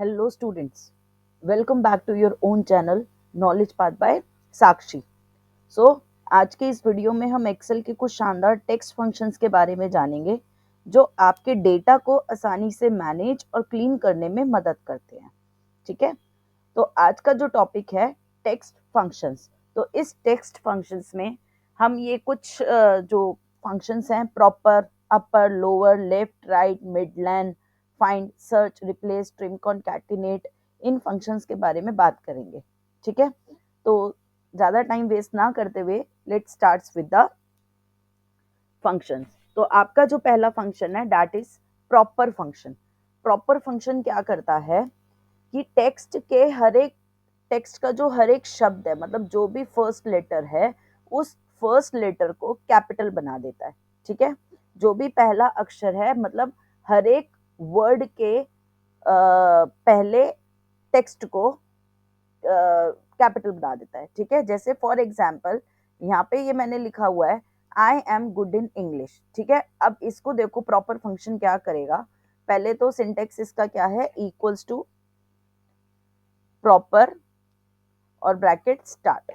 Hello students, welcome back to your own channel Knowledge Path by साक्षी। आज के इस video में हम एक्सेल के कुछ शानदार टेक्स्ट फंक्शंस के बारे में जानेंगे जो आपके डेटा को आसानी से मैनेज और क्लीन करने में मदद करते हैं। ठीक है, तो आज का जो टॉपिक है टेक्स्ट फंक्शंस। तो इस टेक्स्ट फंक्शंस में हम ये कुछ जो फंक्शंस हैं proper, upper, lower, left, right, midline, find, search, replace, trim, concatenate, इन फंक्शंस के बारे में बात करेंगे। ठीक है, तो ज़्यादा टाइम वेस्ट ना करते हुए let's start with the functions. तो आपका जो पहला फंक्शन है that is proper function. Proper function क्या करता है कि टेक्स्ट का जो हर एक शब्द है, मतलब जो भी फर्स्ट लेटर है, उस फर्स्ट लेटर को कैपिटल बना देता है। ठीक है, जो भी पहला अक्षर है, मतलब हर एक वर्ड के पहले टेक्स्ट को कैपिटल बना देता है। ठीक है, जैसे फॉर एग्जाम्पल यहाँ पे ये मैंने लिखा हुआ है I am good in English. ठीक है, अब इसको देखो प्रॉपर फंक्शन क्या करेगा। पहले तो सिंटेक्स इसका क्या है, इक्वल्स टू प्रॉपर और ब्रैकेट स्टार्ट।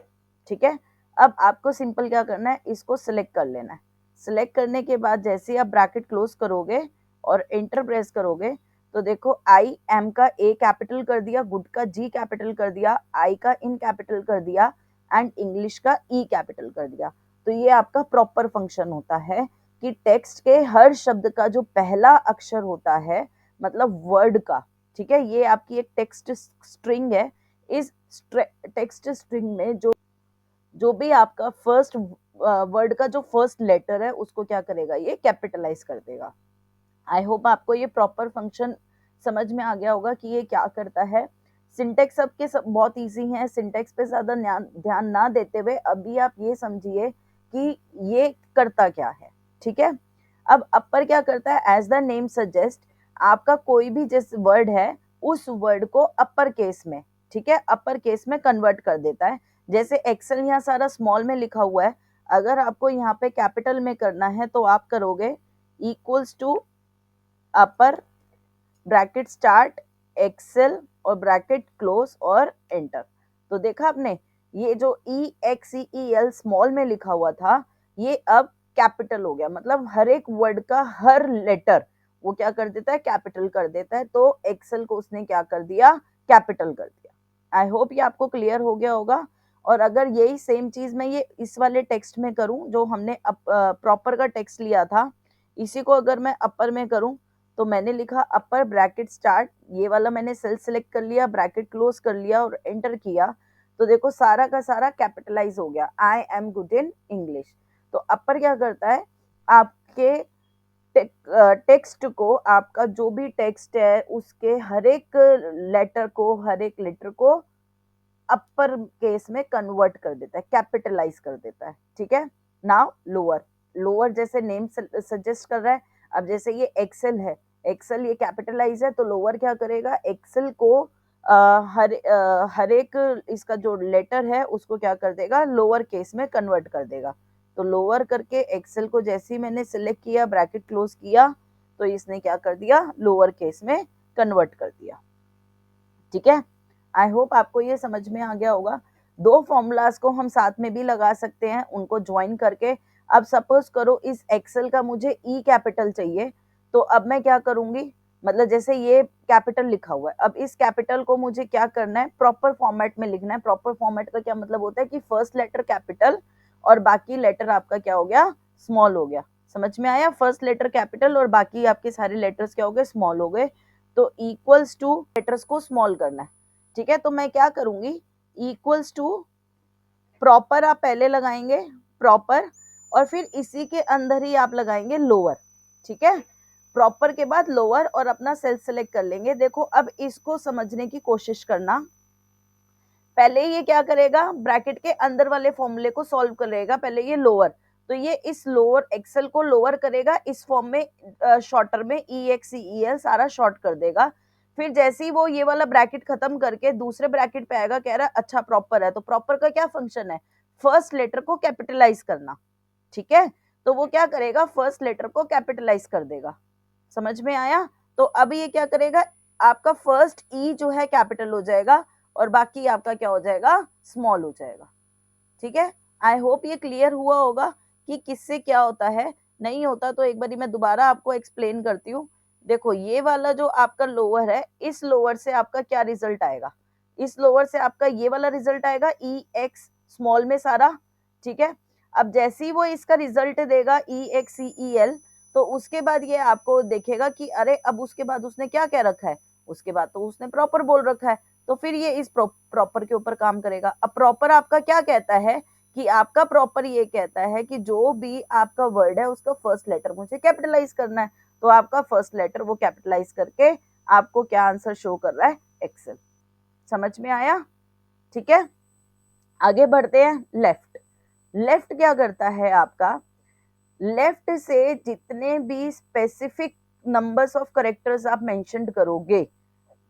ठीक है, अब आपको सिंपल क्या करना है, इसको सिलेक्ट कर लेना है। सिलेक्ट करने के बाद जैसे ही आप ब्रैकेट क्लोज करोगे और एंटर प्रेस करोगे तो देखो आई एम का ए कैपिटल कर दिया, गुड का जी कैपिटल कर दिया, आई का इन कैपिटल कर दिया एंड इंग्लिश का ई कैपिटल कर दिया। तो ये आपका प्रॉपर फंक्शन होता है कि टेक्स्ट के हर शब्द का जो पहला अक्षर होता है, मतलब वर्ड का, ठीक है, ये आपकी एक टेक्स्ट स्ट्रिंग है। इस टेक्स्ट स्ट्रिंग में जो भी आपका फर्स्ट वर्ड का जो फर्स्ट लेटर है उसको क्या करेगा, ये कैपिटलाइज कर देगा। आई होप आपको ये प्रॉपर फंक्शन समझ में आ गया होगा कि ये क्या करता है। सिंटेक्स सबके सब बहुत इजी है, सिंटेक्स पे ज्यादा ध्यान ना देते हुए अभी आप ये समझिए कि ये करता क्या है। ठीक है, अब अपर क्या करता है, एज द नेम सजेस्ट, आपका कोई भी जिस वर्ड है उस वर्ड को अपर केस में, ठीक है, अपर केस में कन्वर्ट कर देता है। जैसे एक्सेल यहाँ सारा स्मॉल में लिखा हुआ है, अगर आपको यहाँ पे कैपिटल में करना है तो आप करोगे equals to upper bracket start Excel और ब्रैकेट क्लोज और एंटर। तो देखा आपने, ये जो EXEL स्मॉल में लिखा हुआ था ये अब कैपिटल हो गया, मतलब हर एक वर्ड का हर लेटर वो क्या कर देता है, कैपिटल कर देता है। तो एक्सेल को उसने क्या कर दिया, कैपिटल कर दिया। आई होप ये आपको क्लियर हो गया होगा। और अगर यही सेम चीज मैं ये इस वाले टेक्स्ट में करूं, जो हमने प्रॉपर का टेक्स्ट लिया था, इसी को अगर मैं अपर में करूं तो मैंने लिखा अपर ब्रैकेट स्टार्ट, ये वाला मैंने सेल सिलेक्ट कर लिया, ब्रैकेट क्लोज कर लिया और एंटर किया, तो देखो सारा का सारा कैपिटलाइज हो गया, I am good in English. तो अपर क्या करता है, आपके टेक्स्ट को, आपका जो भी टेक्स्ट है उसके हर एक लेटर को अपर केस में कन्वर्ट कर देता है, कैपिटलाइज कर देता है। ठीक है, नाउ लोअर, लोअर जैसे नेम सजेस्ट कर रहा है। अब जैसे ये एक्सेल है, एक्सेल ये कैपिटलाइज है, तो लोअर क्या करेगा, एक्सेल को हर एक इसका जो लेटर है उसको क्या कर देगा, लोअर केस में कन्वर्ट कर देगा। तो लोअर करके एक्सेल को जैसे ही मैंने सिलेक्ट किया, ब्रैकेट क्लोज किया, तो इसने क्या कर दिया, लोअर केस में कन्वर्ट कर दिया। ठीक है, आई होप आपको ये समझ में आ गया होगा। दो फॉर्मूलाज को हम साथ में भी लगा सकते हैं, उनको ज्वाइन करके। अब सपोज करो इस एक्सेल का मुझे ई कैपिटल चाहिए, तो अब मैं क्या करूंगी, मतलब जैसे ये कैपिटल लिखा हुआ है, अब इस कैपिटल को मुझे क्या करना है, प्रॉपर फॉर्मेट में लिखना है। प्रॉपर फॉर्मेट का क्या मतलब होता है कि फर्स्ट लेटर कैपिटल और बाकी लेटर आपका क्या हो गया, स्मॉल हो गया। समझ में आया, फर्स्ट लेटर कैपिटल और बाकी आपके सारे लेटर्स क्या हो गए, स्मॉल हो गए। तो इक्वल्स टू लेटर्स को स्मॉल करना है। ठीक है, तो मैं क्या करूंगी, इक्वल्स टू प्रॉपर आप पहले लगाएंगे, प्रॉपर, और फिर इसी के अंदर ही आप लगाएंगे लोअर। ठीक है, प्रॉपर के बाद लोअर और अपना सेल सेलेक्ट कर लेंगे। देखो अब इसको समझने की कोशिश करना, पहले ये क्या करेगा, ब्रैकेट के अंदर वाले फॉर्मूले को सॉल्व करेगा, पहले ये लोअर, तो ये इस लोअर एक्सेल को लोअर करेगा, इस फॉर्म में शॉर्टर में EXEL सारा शॉर्ट कर देगा। फिर जैसे ही वो ये वाला ब्रैकेट खत्म करके दूसरे ब्रैकेट पे आएगा, कह रहा है अच्छा प्रॉपर है, तो प्रॉपर का क्या फंक्शन है, फर्स्ट लेटर को कैपिटलाइज करना। ठीक है, तो वो क्या करेगा, फर्स्ट लेटर को कैपिटलाइज कर देगा। समझ में आया, तो अब ये क्या करेगा, आपका फर्स्ट ई जो है कैपिटल हो जाएगा और बाकी आपका क्या हो जाएगा, स्मॉल हो जाएगा। ठीक है, आई होप ये क्लियर हुआ होगा कि किससे क्या होता है। नहीं होता तो एक बारी मैं दोबारा आपको एक्सप्लेन करती हूँ। देखो ये वाला जो आपका लोअर है, इस लोअर से आपका क्या रिजल्ट आएगा, इस लोअर से आपका ये वाला रिजल्ट आएगा ई एक्स स्मॉल में सारा। ठीक है, अब जैसे ही वो इसका रिजल्ट देगा ई एक्स सी ई एल, तो उसके बाद ये आपको देखेगा कि अरे अब उसके बाद उसने क्या कह रखा है, उसके बाद तो उसने प्रॉपर बोल रखा है, तो फिर ये इस प्रॉपर के ऊपर काम करेगा। अब प्रॉपर आपका क्या कहता है कि आपका प्रॉपर ये कहता है कि जो भी आपका वर्ड है उसका फर्स्ट लेटर मुझे कैपिटलाइज करना है, तो आपका फर्स्ट लेटर वो कैपिटलाइज करके आपको क्या आंसर शो कर रहा है, एक्सेल। समझ में आया? ठीक है, आगे बढ़ते हैं। लेफ्ट, लेफ्ट क्या करता है आपका, लेफ्ट से जितने भी स्पेसिफिक नंबर्स ऑफ करेक्टर्स आप मेंशन करोगे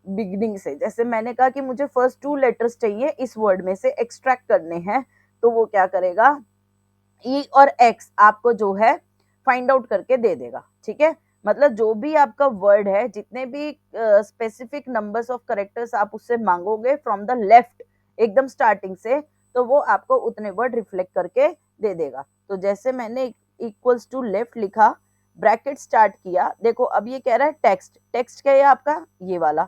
बिगनिंग से, जैसे मैंने कहा कि मुझे फर्स्ट 2 लेटर्स चाहिए इस वर्ड में से एक्सट्रैक्ट करने हैं, तो वो क्या करेगा, ई और एक्स आपको जो है फाइंड आउट करके दे देगा। ठीक है, मतलब जो भी आपका वर्ड है, जितने भी स्पेसिफिक नंबर्स ऑफ करेक्टर्स आप उससे मांगोगे फ्रॉम द लेफ्ट एकदम स्टार्टिंग से, तो वो आपको उतने वर्ड रिफ्लेक्ट करके दे देगा। तो जैसे मैंने इक्वल्स टू लेफ्ट लिखा, ब्रैकेट स्टार्ट किया, देखो अब ये कह रहा है टेक्स्ट, टेक्स्ट क्या है आपका ये वाला,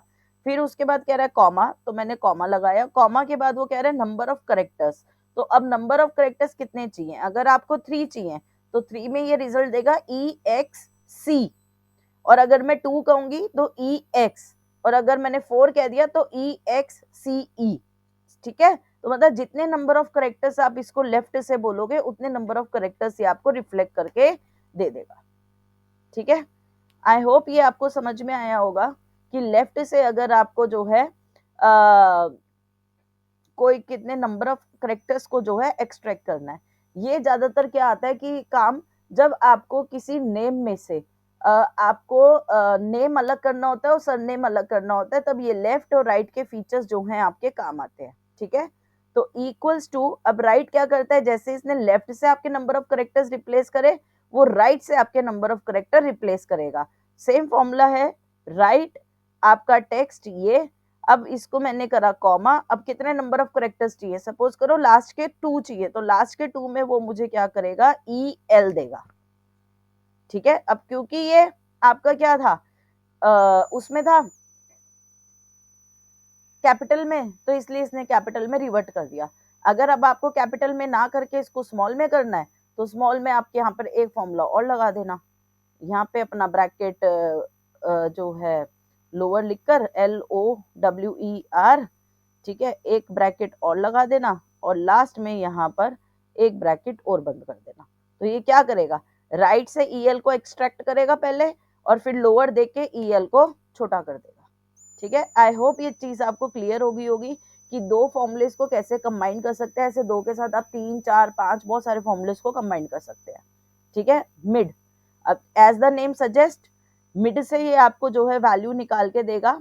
फिर उसके बाद कह रहा है कॉमा, तो मैंने कॉमा लगाया, कॉमा के बाद वो कह रहा है नंबर ऑफ करेक्टर्स, तो अब नंबर ऑफ करेक्टर्स कितने चाहिए, अगर आपको 3 चाहिए तो 3 में ये रिजल्ट देगा ई एक्स सी, और अगर मैं 2 कहूंगी तो ई एक्स, और अगर मैंने 4 कह दिया तो ई एक्स सी ई। ठीक है, तो मतलब जितने नंबर ऑफ करेक्टर्स आप इसको लेफ्ट से बोलोगे उतने नंबर ऑफ करेक्टर्स ये आपको रिफ्लेक्ट करके दे देगा। ठीक है, आई होप ये आपको समझ में आया होगा कि लेफ्ट से अगर आपको जो है कोई कितने नंबर ऑफ करेक्टर्स को जो है एक्सट्रैक्ट करना है। ये ज्यादातर क्या आता है कि काम जब आपको किसी नेम में से आपको नेम अलग करना होता है और सरनेम अलग करना होता है, तब ये लेफ्ट और राइट के फीचर्स जो हैं आपके काम आते हैं। ठीक है, तो इक्वल्स टू, अब राइट क्या करता है, जैसे इसने लेफ्ट से आपके नंबर ऑफ करेक्टर्स रिप्लेस करे, वो राइट से आपके नंबर ऑफ करेक्टर रिप्लेस करेगा। सेम फॉर्मूला है, राइट आपका टेक्स्ट ये, अब इसको मैंने करा कॉमा, अब कितने नंबर ऑफ करेक्टर्स चाहिए, सपोज करो लास्ट के 2 चाहिए, तो लास्ट के 2 में वो मुझे क्या करेगा, ई एल देगा। ठीक है, अब क्योंकि ये आपका क्या था, उसमें था कैपिटल में, तो इसलिए इसने कैपिटल में रिवर्ट कर दिया। अगर अब आपको कैपिटल में ना करके इसको स्मॉल में करना है, तो स्मॉल में आपके यहाँ पर एक फॉर्मूला और लगा देना, यहाँ पे अपना ब्रैकेट जो है लोअर लिखकर LOWER, ठीक है, एक ब्रैकेट और लगा देना और लास्ट में यहाँ पर एक ब्रैकेट और बंद कर देना। तो ये क्या करेगा, राइट से EL को एक्सट्रैक्ट करेगा पहले और फिर लोअर देख के EL को छोटा कर देगा। ठीक है, आई होप ये चीज आपको क्लियर होगी होगी कि 2 फॉर्मूलेस को कैसे कंबाइन कर सकते हैं। ऐसे 2 के साथ आप 3 4 5 बहुत सारे फॉर्मूलेस को कंबाइन कर सकते हैं। ठीक है, मिड, अब as the name suggest, mid से ये आपको जो है वैल्यू निकाल के देगा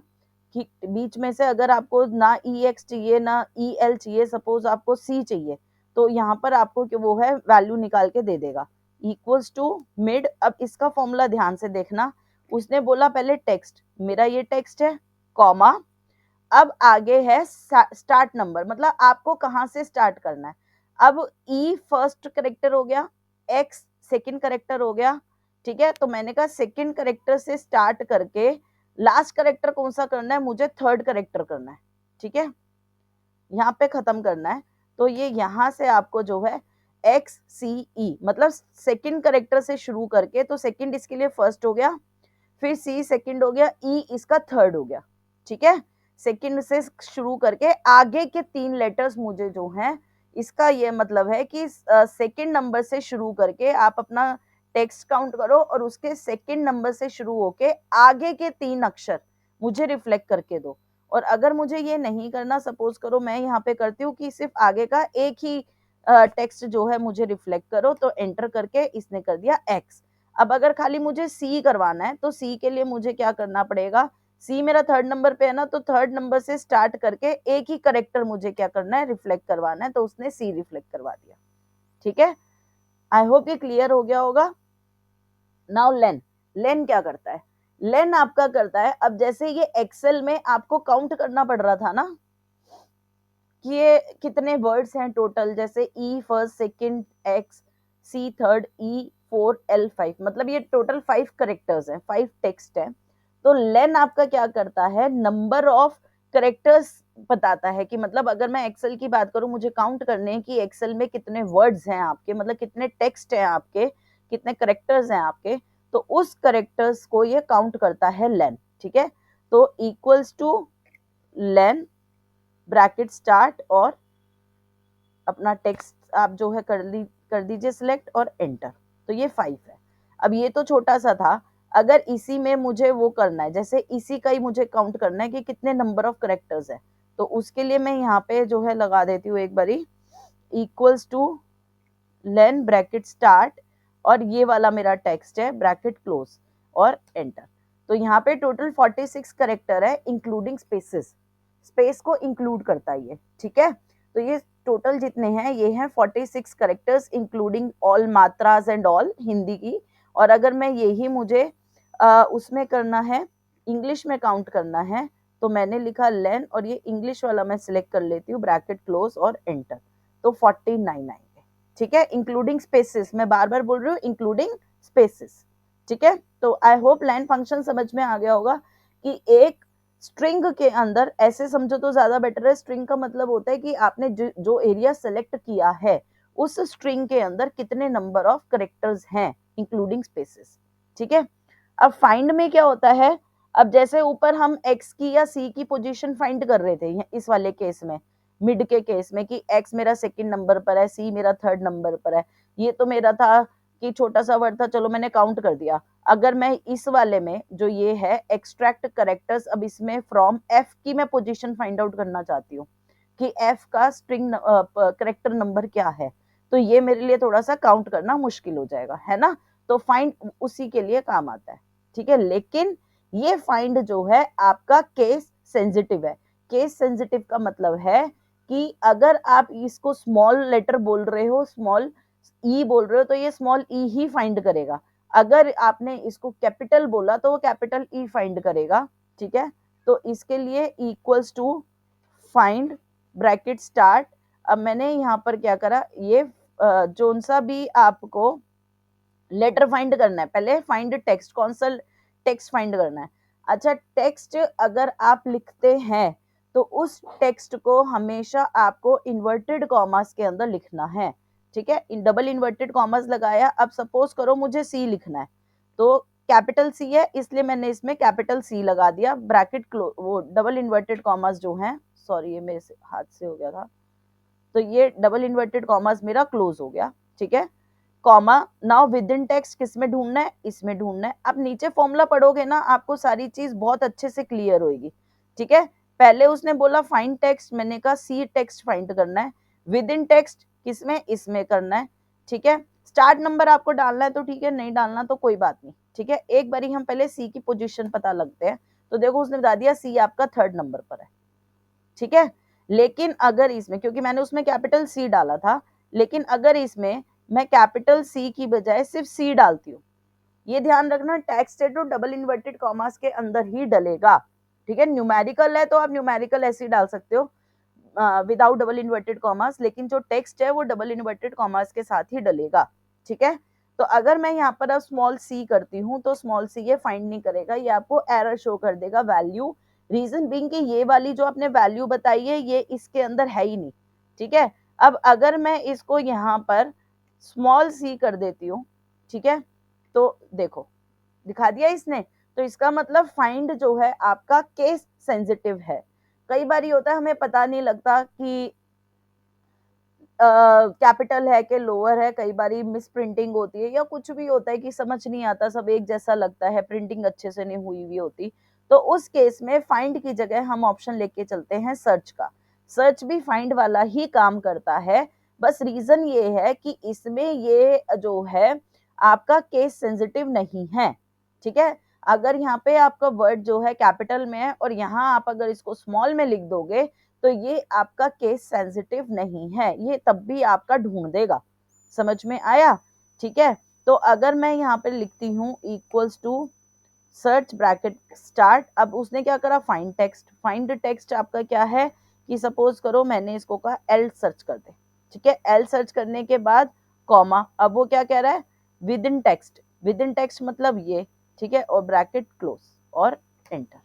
कि बीच में से अगर आपको ना EX चाहिए ना EL चाहिए, सपोज आपको C चाहिए, तो यहाँ पर आपको वो है वैल्यू निकाल के दे देगा, इक्वल्स टू मिड। अब इसका फॉर्मूला ध्यान से देखना, उसने बोला पहले टेक्स्ट, मेरा ये टेक्स्ट है, कॉमा, अब आगे है स्टार्ट नंबर, मतलब आपको कहां से स्टार्ट करना है। अब ई फर्स्ट करेक्टर हो गया, एक्स सेकंड करेक्टर हो गया। ठीक है, तो मैंने कहा सेकंड करेक्टर से स्टार्ट करके लास्ट करेक्टर कौन सा करना है, मुझे थर्ड करेक्टर करना है। ठीक है, यहाँ पे खत्म करना है, तो ये यहाँ से आपको जो है एक्स सी ई, मतलब सेकंड करेक्टर से शुरू करके, तो सेकंड इसके लिए फर्स्ट हो गया, फिर सी सेकंड हो गया, ई इसका थर्ड हो गया। ठीक है, सेकंड से शुरू करके आगे के 3 लेटर्स मुझे जो हैं, इसका ये मतलब है कि सेकंड नंबर से शुरू करके आप अपना टेक्स्ट काउंट करो और उसके सेकंड नंबर से शुरू होके आगे के 3 अक्षर मुझे रिफ्लेक्ट करके दो। और अगर मुझे ये नहीं करना, सपोज करो मैं यहाँ पे करती हूँ कि सिर्फ आगे का एक ही टेक्स्ट जो है मुझे रिफ्लेक्ट करो, तो एंटर करके इसने कर दिया एक्स। अब अगर खाली मुझे सी करवाना है, तो सी के लिए मुझे क्या करना पड़ेगा, सी मेरा थर्ड नंबर पे है ना, तो थर्ड नंबर से स्टार्ट करके एक ही करेक्टर मुझे क्या करना है, रिफ्लेक्ट करवाना है, तो उसने सी रिफ्लेक्ट करवा दिया। ठीक है, आई होप ये क्लियर हो गया होगा। नाउ लेन, लेन क्या करता है, लेन आपका करता है, अब जैसे ये एक्सेल में आपको काउंट करना पड़ रहा था ना कि ये कितने वर्ड्स हैं टोटल, जैसे E first second X C third E four L five, मतलब ये टोटल 5 करेक्टर्स हैं, 5 टेक्स्ट हैं। तो लेन आपका क्या करता है, नंबर ऑफ करेक्टर्स बताता है कि मतलब अगर मैं एक्सेल की बात करूं, मुझे काउंट करने हैं कि एक्सेल में कितने वर्ड्स हैं आपके, मतलब कितने टेक्स्ट हैं आपके, कितने करेक्टर्स हैं आपके, तो उस करेक्टर्स को ये काउंट करता है लेन। ठीक है, तो equals two lane bracket start और अपना टेक्स्ट आप जो है कर दीजिए सिलेक्ट और एंटर। तो ये 5 है। अब ये तो छोटा सा था, अगर इसी में मुझे वो करना है, जैसे इसी का ही मुझे काउंट करना है कि कितने नंबर ऑफ करेक्टर्स है, तो उसके लिए मैं यहाँ पे जो है लगा देती हूँ एक बारी equals two lane bracket start और ये वाला मेरा टेक्स्ट है ब्रैकेट क्लोज और एंटर। तो यहाँ पे टोटल 46 करेक्टर है इंक्लूडिंग स्पेसेस, स्पेस को इंक्लूड करता है ये। ठीक है, तो ये टोटल जितने हैं ये हैं 46 करेक्टर्स इंक्लूडिंग ऑल मात्रास एंड ऑल हिंदी की। और अगर मैं यही मुझे उसमें करना है, इंग्लिश में काउंट करना है, तो मैंने लिखा लेन और ये इंग्लिश वाला मैं सिलेक्ट कर लेती हूँ ब्रैकेट क्लोज और एंटर, तो 49 आएंगे। ठीक है, इंक्लूडिंग स्पेसेस, मैं बार बार बोल रही हूँ इंक्लूडिंग स्पेसेस। ठीक है, तो आई होप लाइन फंक्शन समझ में आ गया होगा कि एक स्ट्रिंग के अंदर, ऐसे समझो तो ज्यादा बेटर है, स्ट्रिंग का मतलब होता है कि आपने जो एरिया सेलेक्ट किया है उस स्ट्रिंग के अंदर कितने नंबर ऑफ करेक्टर्स हैं इंक्लूडिंग स्पेसेस। ठीक है, अब फाइंड में क्या होता है, अब जैसे ऊपर हम x की या c की पोजीशन फाइंड कर रहे थे इस वाले केस में, मिड के केस में, कि x मेरा सेकंड नंबर पर है, c मेरा थर्ड नंबर पर है, ये तो मेरा था कि छोटा सा वर्ड था, चलो मैंने काउंट कर दिया। अगर मैं इस वाले में जो ये है एक्सट्रैक्ट करेक्टर्स, अब इसमें फ्रॉम f की मैं पोजीशन फाइंड आउट करना चाहती हूँ कि f का स्ट्रिंग करेक्टर नंबर क्या है, तो ये मेरे लिए थोड़ा सा काउंट करना मुश्किल हो जाएगा, है ना। तो फाइंड उसी के लिए काम आता है। ठीक है, लेकिन ये फाइंड जो है आपका केस सेंसिटिव है। केस सेंसिटिव का मतलब है कि अगर आप इसको स्मॉल लेटर बोल रहे हो, स्मॉल ई बोल रहे हो, तो ये स्मॉल ई ही फाइंड करेगा। अगर आपने इसको कैपिटल बोला तो वो कैपिटल ई फाइंड करेगा। ठीक है, तो इसके लिए equals to find bracket start. अब मैंने यहाँ पर क्या करा, ये जोन सा भी आपको लेटर फाइंड करना है, पहले फाइंड टेक्स्ट, कौन सा टेक्स्ट फाइंड करना है। अच्छा, टेक्स्ट अगर आप लिखते हैं तो उस टेक्स्ट को हमेशा आपको इन्वर्टेड कॉमास के अंदर लिखना है। ठीक है, डबल इन्वर्टेड कॉमास लगाया, अब सपोज करो मुझे सी लिखना है, तो कैपिटल सी है इसलिए मैंने इसमें कैपिटल सी लगा दिया, ब्रैकेट क्लोज, वो डबल इन्वर्टेड कॉमास जो है, सॉरी ये मेरे हाथ से हो गया था, तो ये डबल इन्वर्टेड कॉमास मेरा क्लोज हो गया। ठीक है, comma, now with in text किस में ढूंढना है, इसमें ढूंढना है। आप नीचे फॉर्मूला पढ़ोगे ना, आपको सारी चीज बहुत अच्छे से क्लियर होगी। ठीक है, पहले उसने बोला फाइंड टेक्स्ट, मैंने कहा सी टेक्स्ट फाइंड करना है, विद इन टेक्स्ट किसमें, इसमें करना है। ठीक है, स्टार्ट नंबर आपको डालना है तो ठीक है, नहीं डालना तो कोई बात नहीं। ठीक है, एक बारी हम पहले सी की पोजीशन पता लगते हैं, तो देखो उसने बता दिया सी आपका थर्ड नंबर पर है। ठीक है, लेकिन अगर इसमें, क्योंकि मैंने उसमें कैपिटल सी डाला था, लेकिन अगर इसमें मैं कैपिटल सी की बजाय सिर्फ सी डालती हूँ, ये ध्यान रखना टेक्स्ट है तो डबल इन्वर्टेड कॉमास के अंदर ही डलेगा। ठीक है, न्यूमेरिकल है तो आप न्यूमेरिकल ऐसे ही डाल सकते हो विदाउट डबल इन्वर्टेड कॉमास, लेकिन जो टेक्स्ट है वो डबल इन्वर्टेड कॉमास के साथ ही डलेगा। ठीक है, तो अगर मैं यहाँ पर अब स्मॉल सी करती हूँ तो स्मॉल सी ये फाइंड नहीं करेगा, ये आपको एरर शो कर देगा वैल्यू, रीजन बीइंग कि ये वाली जो आपने वैल्यू बताई है ये इसके अंदर है ही नहीं। ठीक है, अब अगर मैं इसको यहाँ पर स्मॉल सी कर देती हूँ, ठीक है, तो देखो दिखा दिया इसने, तो इसका मतलब फाइंड जो है आपका केस सेंसिटिव है। कई बार ये होता है हमें पता नहीं लगता कि कैपिटल है कि लोअर है, कई बार मिस प्रिंटिंग होती है या कुछ भी होता है कि समझ नहीं आता, सब एक जैसा लगता है, प्रिंटिंग अच्छे से नहीं हुई हुई होती, तो उस केस में फाइंड की जगह हम ऑप्शन लेके चलते हैं सर्च का। सर्च भी फाइंड वाला ही काम करता है, बस रीजन ये है कि इसमें ये जो है आपका केस सेंसिटिव नहीं है। ठीक है, अगर यहाँ पे आपका वर्ड जो है कैपिटल में है और यहाँ आप अगर इसको स्मॉल में लिख दोगे तो ये आपका केस सेंसिटिव नहीं है, ये तब भी आपका ढूंढ देगा। समझ में आया। ठीक है, तो अगर मैं यहाँ पे लिखती हूँ equals to search bracket start. अब उसने क्या करा, फाइंड टेक्स्ट। फाइंड टेक्स्ट आपका क्या है कि सपोज करो मैंने इसको कहा एल सर्च कर दे, ठीक है। एल सर्च करने के बाद कॉमा, अब वो क्या कह रहा है, with in text. With in text मतलब ये, ठीक है, और ब्रैकेट क्लोज और एंटर।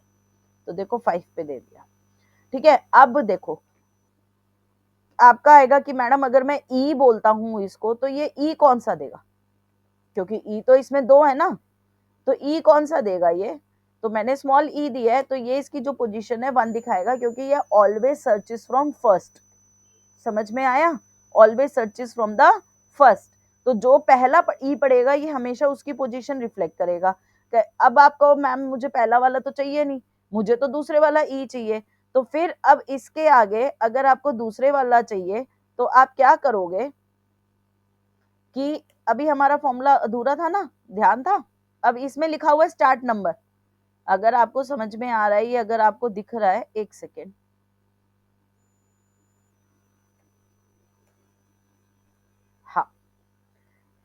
तो देखो 5 पे दे दिया, ठीक है। अब देखो आपका आएगा कि मैडम अगर मैं ई बोलता हूं इसको तो ये ई कौन सा देगा, क्योंकि ई तो इसमें 2 है ना, तो ई कौन सा देगा ये। तो मैंने स्मॉल ई दिया है तो ये इसकी जो पोजीशन है 1 दिखाएगा, क्योंकि ये ऑलवेज सर्चेस फ्रॉम फर्स्ट। समझ में आया, always searches from the first. तो जो पहला ई पड़ेगा ये हमेशा उसकी पोजीशन रिफ्लेक्ट करेगा। अब आप कहो मैम मुझे पहला वाला तो चाहिए नहीं, मुझे तो दूसरे वाला ई चाहिए। तो फिर अब इसके आगे अगर आपको दूसरे वाला चाहिए तो आप क्या करोगे कि अभी हमारा फॉर्मूला अधूरा था ना, ध्यान था। अब इसमें लिखा हुआ है स्टार्ट नंबर, अगर आपको समझ में आ रहा है, ये अगर आपको दिख रहा है, एक सेकेंड, हाँ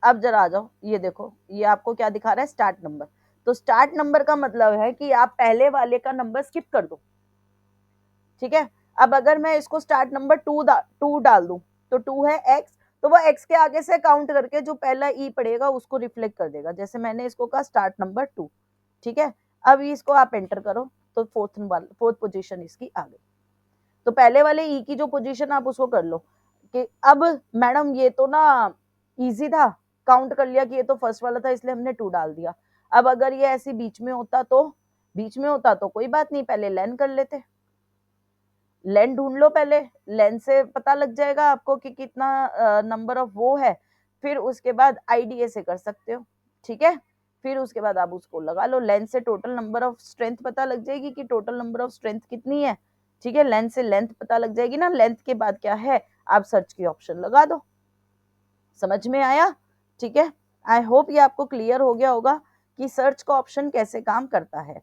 अब जरा आ जाओ, ये देखो ये आपको क्या दिखा रहा है, स्टार्ट नंबर। तो स्टार्ट नंबर का मतलब है कि आप पहले वाले का नंबर स्किप कर दो, ठीक है। अब अगर मैं इसको स्टार्ट नंबर 2 डाल दूं तो 2 है एक्स, तो वो एक्स के आगे से काउंट करके जो पहला ई पड़ेगा उसको रिफ्लेक्ट कर देगा। जैसे मैंने इसको कहा स्टार्ट नंबर 2, ठीक है। अब इसको आप एंटर करो तो फोर्थ पोजीशन इसकी आ गई। तो पहले वाले ई की जो पोजीशन आप उसको कर लो कि अब मैडम ये तो ना इजी था, काउंट कर लिया कि ये तो फर्स्ट वाला था इसलिए हमने 2 डाल दिया। अब अगर ये ऐसी बीच में होता तो कोई बात नहीं, पहले लेन कर लेते। लेन ढूंढ लो पहले, लेन से पता लग जाएगा आपको कि कितना नंबर ऑफ वो है, फिर उसके बाद आईडीए से कर सकते हो, ठीक है। फिर उसके बाद आप उसको लगा लो, लेंथ से टोटल नंबर ऑफ स्ट्रेंथ पता लग जाएगी कि टोटल नंबर ऑफ स्ट्रेंथ कितनी है, ठीक है। लेंथ से लेंथ पता लग जाएगी ना, लेंथ के बाद क्या है, आप सर्च की ऑप्शन लगा दो। समझ में आया, ठीक है। आई होप ये आपको क्लियर हो गया होगा कि सर्च का ऑप्शन कैसे काम करता है।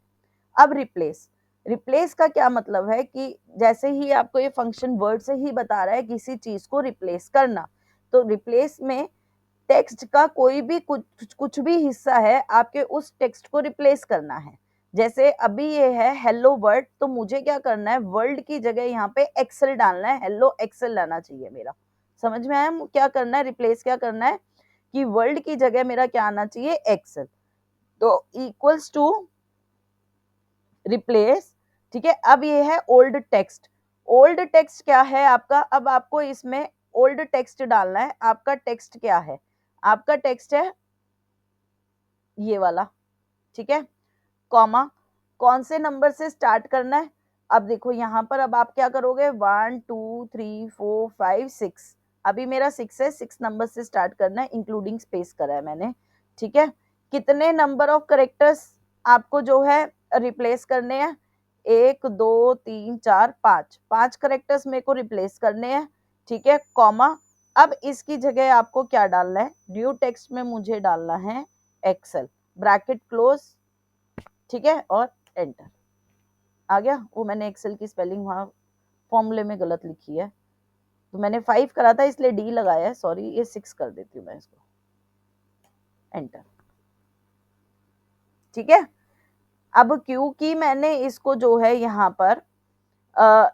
अब रिप्लेस, रिप्लेस का क्या मतलब है कि जैसे ही आपको ये फंक्शन वर्ड से ही बता रहा है किसी चीज को रिप्लेस करना, तो रिप्लेस में टेक्स्ट का कोई भी कुछ भी हिस्सा है आपके उस टेक्स्ट को रिप्लेस करना है। जैसे अभी ये है हेलो वर्ल्ड, तो मुझे क्या करना है, वर्ल्ड की जगह यहाँ पे एक्सेल डालना है, हेलो एक्सेल लाना चाहिए मेरा। समझ में आया क्या करना है, रिप्लेस क्या करना है कि वर्ल्ड की जगह मेरा क्या आना चाहिए, एक्सेल। तो इक्वल्स टू रिप्लेस, ठीक है। अब ये है ओल्ड टेक्स्ट। ओल्ड टेक्स्ट क्या है आपका, अब आपको इसमें ओल्ड टेक्स्ट डालना है। आपका टेक्स्ट क्या है, आपका टेक्स्ट है ये वाला, ठीक है। कॉमा, कौन से नंबर से स्टार्ट करना है, अब देखो यहाँ पर अब आप क्या करोगे, 1 2 3 4 5 6, अभी मेरा 6 है, 6 नंबर से स्टार्ट करना है, इंक्लूडिंग स्पेस करा है मैंने, ठीक है। कितने नंबर ऑफ करेक्टर्स आपको जो है रिप्लेस करने हैं, 1 2 3 4 5, 5 करेक्टर्स मेरे को रिप्लेस करने हैं, ठीक है। कॉमा, अब इसकी जगह आपको क्या डालना है, न्यू टेक्स्ट में मुझे डालना है एक्सेल, ब्रैकेट क्लोज, ठीक है, और एंटर। आ गया, वो मैंने एक्सेल की स्पेलिंग वहां फॉर्मूले में गलत लिखी है, तो मैंने 5 करा था इसलिए डी लगाया है, सॉरी, ये 6 कर देती हूँ मैं इसको, एंटर, ठीक है। अब क्योंकि मैंने इसको जो है यहाँ पर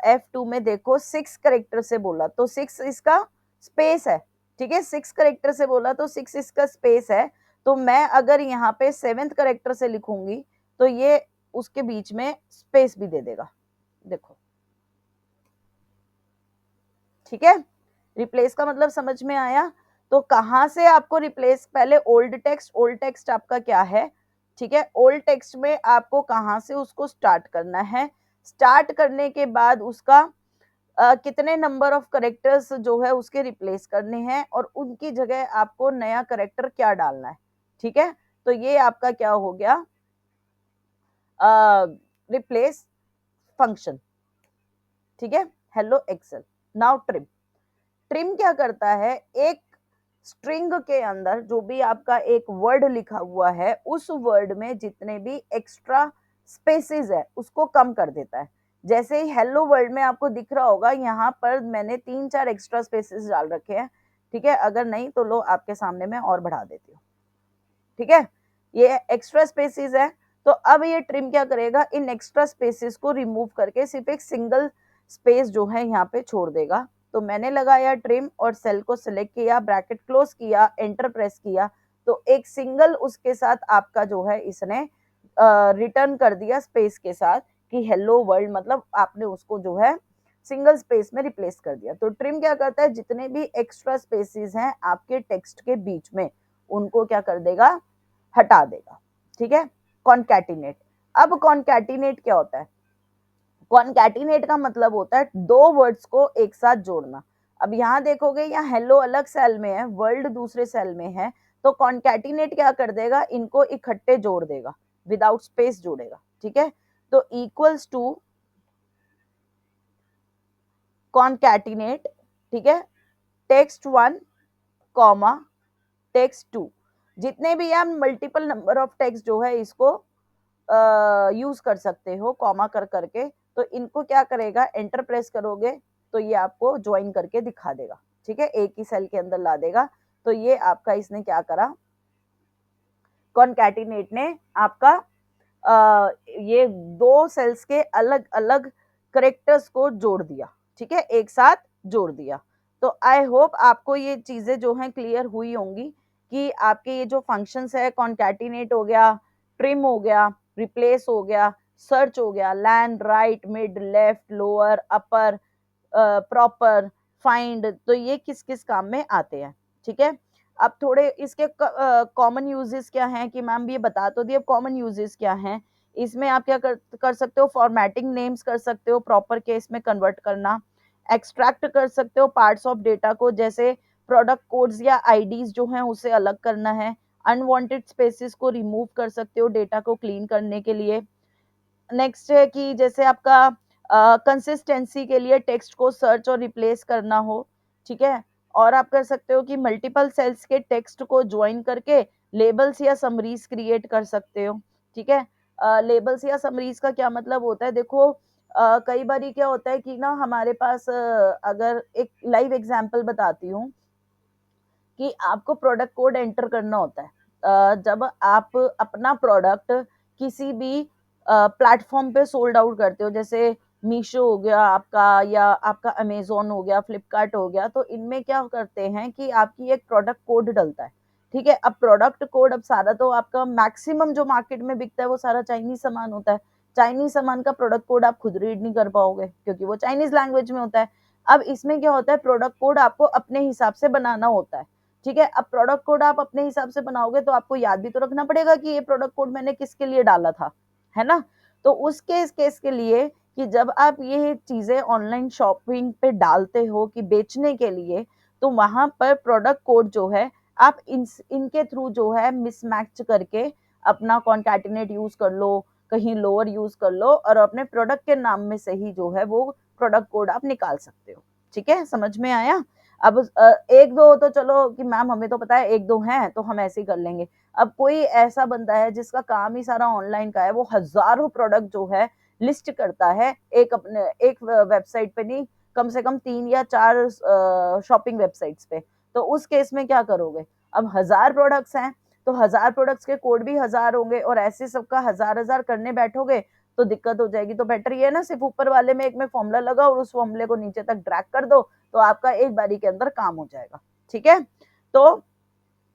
F2 में देखो 6 करेक्टर से बोला तो 6 इसका स्पेस है, ठीक है। 6 करेक्टर से बोला तो 6 इसका स्पेस है, तो मैं अगर यहाँ पे 7th करेक्टर से लिखूंगी तो ये उसके बीच में स्पेस भी दे देगा, देखो, ठीक है। रिप्लेस का मतलब समझ में आया। तो कहां से आपको रिप्लेस, पहले ओल्ड टेक्स्ट, ओल्ड टेक्स्ट आपका क्या है, ठीक है। ओल्ड टेक्स्ट में आपको कहां से उसको स्टार्ट करना है, स्टार्ट करने के बाद उसका कितने नंबर ऑफ करेक्टर्स जो है उसके रिप्लेस करने हैं और उनकी जगह आपको नया करेक्टर क्या डालना है, ठीक है। तो ये आपका क्या हो गया, रिप्लेस फंक्शन, ठीक है। Hello Excel. Now trim, trim क्या करता है, एक स्ट्रिंग के अंदर जो भी आपका एक वर्ड लिखा हुआ है उस वर्ड में जितने भी एक्स्ट्रा स्पेसेस है उसको कम कर देता है। जैसे ही हेलो वर्ल्ड में आपको दिख रहा होगा यहाँ पर मैंने 3 4 एक्स्ट्रा स्पेसेस डाल रखे हैं, ठीक है। अगर नहीं तो लो आपके सामने मैं और बढ़ा देती हूँ, ठीक है। ये एक्स्ट्रा स्पेसेस है, तो अब ये ट्रिम क्या करेगा, इन एक्स्ट्रा स्पेसेस को रिमूव करके सिर्फ एक सिंगल स्पेस जो है यहाँ पे छोड़ देगा। तो मैंने लगाया ट्रिम और सेल को सिलेक्ट किया, ब्रैकेट क्लोज किया, एंटर प्रेस किया, तो एक सिंगल उसके साथ आपका जो है इसने रिटर्न कर दिया स्पेस के साथ कि हेलो वर्ल्ड, मतलब आपने उसको जो है सिंगल स्पेस में रिप्लेस कर दिया। तो ट्रिम क्या करता है, जितने भी एक्स्ट्रा स्पेसेस हैं आपके टेक्स्ट के बीच में उनको क्या कर देगा, हटा देगा। ठीक है, कॉन्कैटिनेट। अब कॉन्कैटिनेट क्या होता है, कॉन्कैटिनेट का मतलब होता है दो वर्ड्स को एक साथ जोड़ना। अब यहाँ देखोगे, यहाँ हेलो अलग सेल में है, वर्ल्ड दूसरे सेल में है, तो कॉन्कैटिनेट क्या कर देगा, इनको इकट्ठे जोड़ देगा, विदाउट स्पेस जोड़ेगा। ठीक है, तो इक्वल्स टू कॉन्कैटिनेट, ठीक है, text one comma text two, जितने भी आप मल्टीपल नंबर ऑफ टेक्स्ट जो है इसको यूज कर सकते हो कॉमा कर करके, तो इनको क्या करेगा, एंटर प्रेस करोगे तो ये आपको ज्वाइन करके दिखा देगा। ठीक है, एक ही सेल के अंदर ला देगा। तो ये आपका इसने क्या करा, कॉन्कैटिनेट ने आपका ये दो सेल्स के अलग अलग करेक्टर्स को जोड़ दिया। ठीक है, एक साथ जोड़ दिया। तो आई होप आपको ये चीजें जो हैं क्लियर हुई होंगी कि आपके ये जो फंक्शंस है, कॉन्कैटिनेट हो गया, ट्रिम हो गया, रिप्लेस हो गया, सर्च हो गया, len, right, mid, left, lower, upper, proper, find, तो ये किस किस काम में आते हैं। ठीक है, अब थोड़े इसके कॉमन यूजेस क्या हैं कि मैम ये बता तो दिए, अब कॉमन यूजेस क्या हैं, इसमें आप क्या कर सकते हो, फॉर्मेटिंग नेम्स कर सकते हो, प्रॉपर केस में कन्वर्ट करना, एक्सट्रैक्ट कर सकते हो पार्ट्स ऑफ डेटा को, जैसे प्रोडक्ट कोड्स या आईडीज जो हैं उसे अलग करना है, अनवांटेड स्पेसेस को रिमूव कर सकते हो डेटा को क्लीन करने के लिए। नेक्स्ट है कि जैसे आपका कंसिस्टेंसी के लिए टेक्स्ट को सर्च और रिप्लेस करना हो। ठीक है, और आप कर सकते हो कि मल्टीपल सेल्स के टेक्स्ट को ज्वाइन करके लेबल्स या समरीज क्रिएट कर सकते हो। ठीक है, लेबल्स या समरीज का क्या मतलब होता है, देखो कई बार क्या होता है कि ना हमारे पास अगर एक लाइव एग्जांपल बताती हूँ कि आपको प्रोडक्ट कोड एंटर करना होता है। जब आप अपना प्रोडक्ट किसी भी प्लेटफॉर्म पे सोल्ड आउट करते हो, जैसे मीशो हो गया आपका, या आपका अमेजोन हो गया, फ्लिपकार्ट हो गया, तो इनमें क्या करते हैं कि आपकी एक प्रोडक्ट कोड डलता है। ठीक है, अब प्रोडक्ट कोड, अब सारा तो आपका मैक्सिमम जो मार्केट में बिकता है वो सारा चाइनीज सामान होता है। चाइनीज सामान का प्रोडक्ट कोड आप खुद रीड नहीं कर पाओगे क्योंकि वो चाइनीज लैंग्वेज में होता है। अब इसमें क्या होता है, प्रोडक्ट कोड आपको अपने हिसाब से बनाना होता है। ठीक है, अब प्रोडक्ट कोड आप अपने हिसाब से बनाओगे तो आपको याद भी तो रखना पड़ेगा कि ये प्रोडक्ट कोड मैंने किसके लिए डाला था, है ना। तो उस केस के लिए कि जब आप ये चीजें ऑनलाइन शॉपिंग पे डालते हो कि बेचने के लिए, तो वहां पर प्रोडक्ट कोड जो है आप इनके थ्रू जो है मिसमैच करके अपना कॉन्कैटिनेट यूज कर लो, कहीं लोअर यूज कर लो, और अपने प्रोडक्ट के नाम में से ही जो है वो प्रोडक्ट कोड आप निकाल सकते हो। ठीक है, समझ में आया। अब एक दो तो चलो कि मैम हमें तो पता है एक दो हैं तो हम ऐसे ही कर लेंगे। अब कोई ऐसा बंदा है जिसका काम ही सारा ऑनलाइन का है, वो हजारों प्रोडक्ट जो है लिस्ट करता है एक अपने एक वेबसाइट पे नहीं, कम से कम 3 या 4 शॉपिंग वेबसाइट्स पे, तो उस केस में क्या करोगे। अब 1000 प्रोडक्ट्स हैं तो 1000 प्रोडक्ट्स के कोड भी 1000 होंगे, और ऐसे सबका 1000 करने बैठोगे तो दिक्कत हो जाएगी। तो बेटर ये है ना, सिर्फ ऊपर वाले में एक में फॉर्मूला लगा और उस फॉर्मूले को नीचे तक ड्रैग कर दो, तो आपका एक बारी के अंदर काम हो जाएगा। ठीक है, तो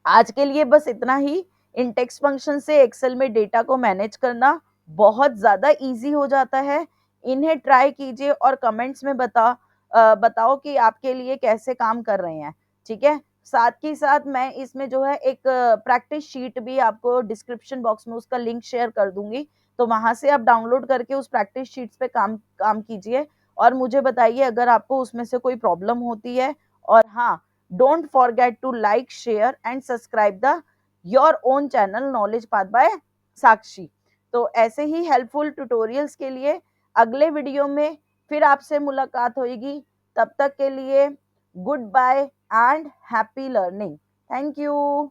आज के लिए बस इतना ही। इन टेक्स्ट फंक्शन से एक्सेल में डेटा को मैनेज करना बहुत ज्यादा इजी हो जाता है। इन्हें ट्राई कीजिए और कमेंट्स में बताओ कि आपके लिए कैसे काम कर रहे हैं। ठीक है, साथ ही साथ मैं इसमें जो है एक प्रैक्टिस शीट भी आपको डिस्क्रिप्शन बॉक्स में उसका लिंक शेयर कर दूंगी, तो वहां से आप डाउनलोड करके उस प्रैक्टिस शीट्स पे काम काम कीजिए और मुझे बताइए अगर आपको उसमें से कोई प्रॉब्लम होती है। और हाँ, don't forget to like, share and subscribe the your own channel knowledge path by साक्षी। तो ऐसे ही हेल्पफुल ट्यूटोरियल्स के लिए अगले वीडियो में फिर आपसे मुलाकात होगी। तब तक के लिए goodbye and happy learning. Thank you.